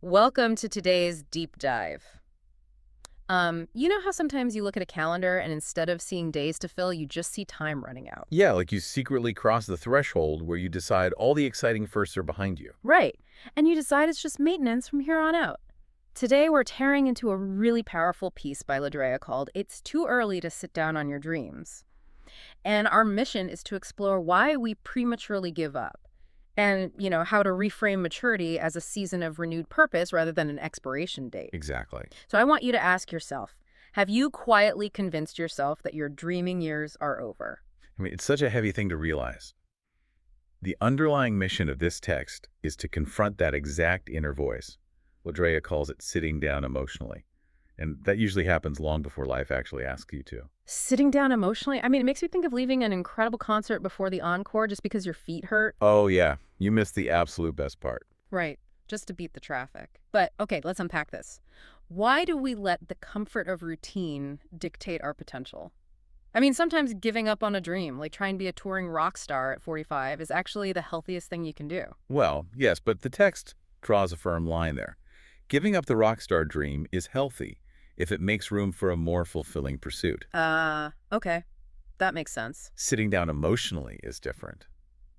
Welcome to today's deep dive. You know how sometimes you look at a calendar and instead of seeing days to fill, you just see time running out? Yeah, like you secretly cross the threshold where you decide all the exciting firsts are behind you. Right. And you decide it's just maintenance from here on out. Today, we're tearing into a really powerful piece by Ladrea called It's Too Early to Sit Down on Your Dreams. And our mission is to explore why we prematurely give up and, how to reframe maturity as a season of renewed purpose rather than an expiration date. Exactly. So I want you to ask yourself, have you quietly convinced yourself that your dreaming years are over? I mean, it's such a heavy thing to realize. The underlying mission of this text is to confront that exact inner voice. Ladrea calls it sitting down emotionally. And that usually happens long before life actually asks you to. Sitting down emotionally? I mean, it makes me think of leaving an incredible concert before the encore just because your feet hurt. Oh, yeah. You missed the absolute best part. Right, just to beat the traffic. But, okay, let's unpack this. Why do we let the comfort of routine dictate our potential? I mean, sometimes giving up on a dream, like trying to be a touring rock star at 45, is actually the healthiest thing you can do. Well, yes, but the text draws a firm line there. Giving up the rock star dream is healthy if it makes room for a more fulfilling pursuit. Okay. That makes sense. Sitting down emotionally is different.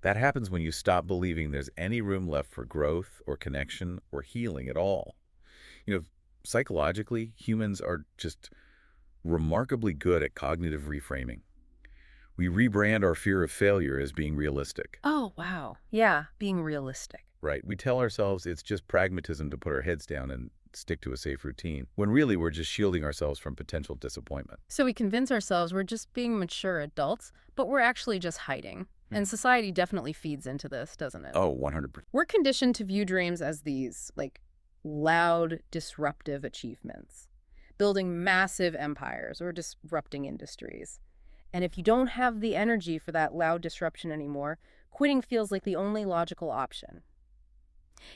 That happens when you stop believing there's any room left for growth or connection or healing at all. Psychologically, humans are just remarkably good at cognitive reframing. We rebrand our fear of failure as being realistic. Oh, wow. Yeah, being realistic. Right. We tell ourselves it's just pragmatism to put our heads down and stick to a safe routine, when really we're just shielding ourselves from potential disappointment. So we convince ourselves we're just being mature adults, but we're actually just hiding. And society definitely feeds into this, doesn't it? Oh, 100%. We're conditioned to view dreams as these, loud, disruptive achievements, building massive empires or disrupting industries. And if you don't have the energy for that loud disruption anymore, quitting feels like the only logical option.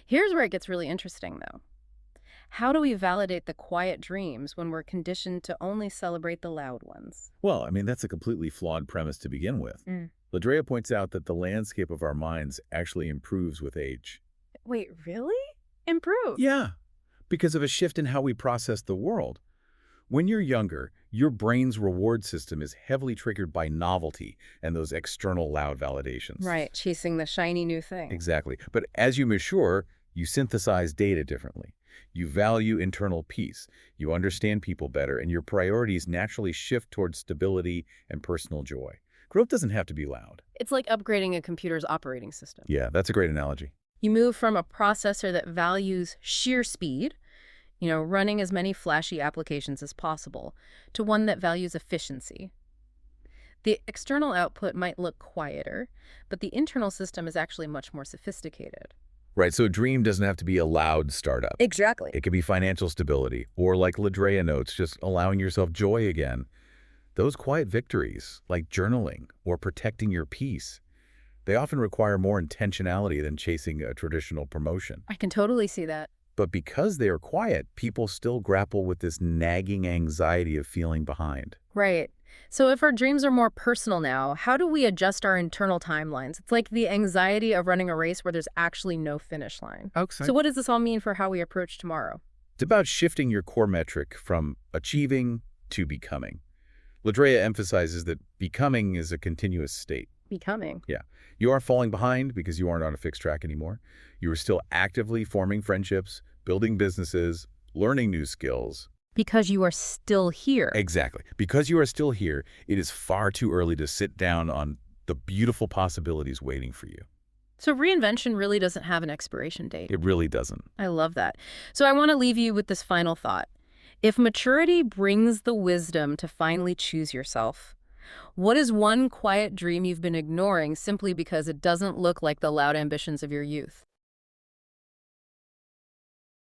Here's where it gets really interesting, though. How do we validate the quiet dreams when we're conditioned to only celebrate the loud ones? Well, I mean, that's a completely flawed premise to begin with. Ladrea points out that the landscape of our minds actually improves with age. Wait, really? Improve? Yeah, because of a shift in how we process the world. When you're younger, your brain's reward system is heavily triggered by novelty and those external loud validations. Right, chasing the shiny new thing. Exactly. But as you mature, you synthesize data differently. You value internal peace, you understand people better, and your priorities naturally shift towards stability and personal joy. Growth doesn't have to be loud. It's like upgrading a computer's operating system. Yeah, that's a great analogy. You move from a processor that values sheer speed, running as many flashy applications as possible, to one that values efficiency. The external output might look quieter, but the internal system is actually much more sophisticated. Right, so a dream doesn't have to be a loud startup. Exactly. It could be financial stability, or like Ladrea notes, just allowing yourself joy again. Those quiet victories, like journaling or protecting your peace, they often require more intentionality than chasing a traditional promotion. I can totally see that. But because they are quiet, people still grapple with this nagging anxiety of feeling behind. Right. So if our dreams are more personal now, how do we adjust our internal timelines? It's like the anxiety of running a race where there's actually no finish line. Okay. So what does this all mean for how we approach tomorrow? It's about shifting your core metric from achieving to becoming. Ladrea emphasizes that becoming is a continuous state. Becoming. Yeah. You aren't falling behind because you aren't on a fixed track anymore. You are still actively forming friendships, building businesses, learning new skills. Because you are still here. Exactly. Because you are still here, it is far too early to sit down on the beautiful possibilities waiting for you. So reinvention really doesn't have an expiration date. It really doesn't. I love that. So I want to leave you with this final thought. If maturity brings the wisdom to finally choose yourself, what is one quiet dream you've been ignoring simply because it doesn't look like the loud ambitions of your youth?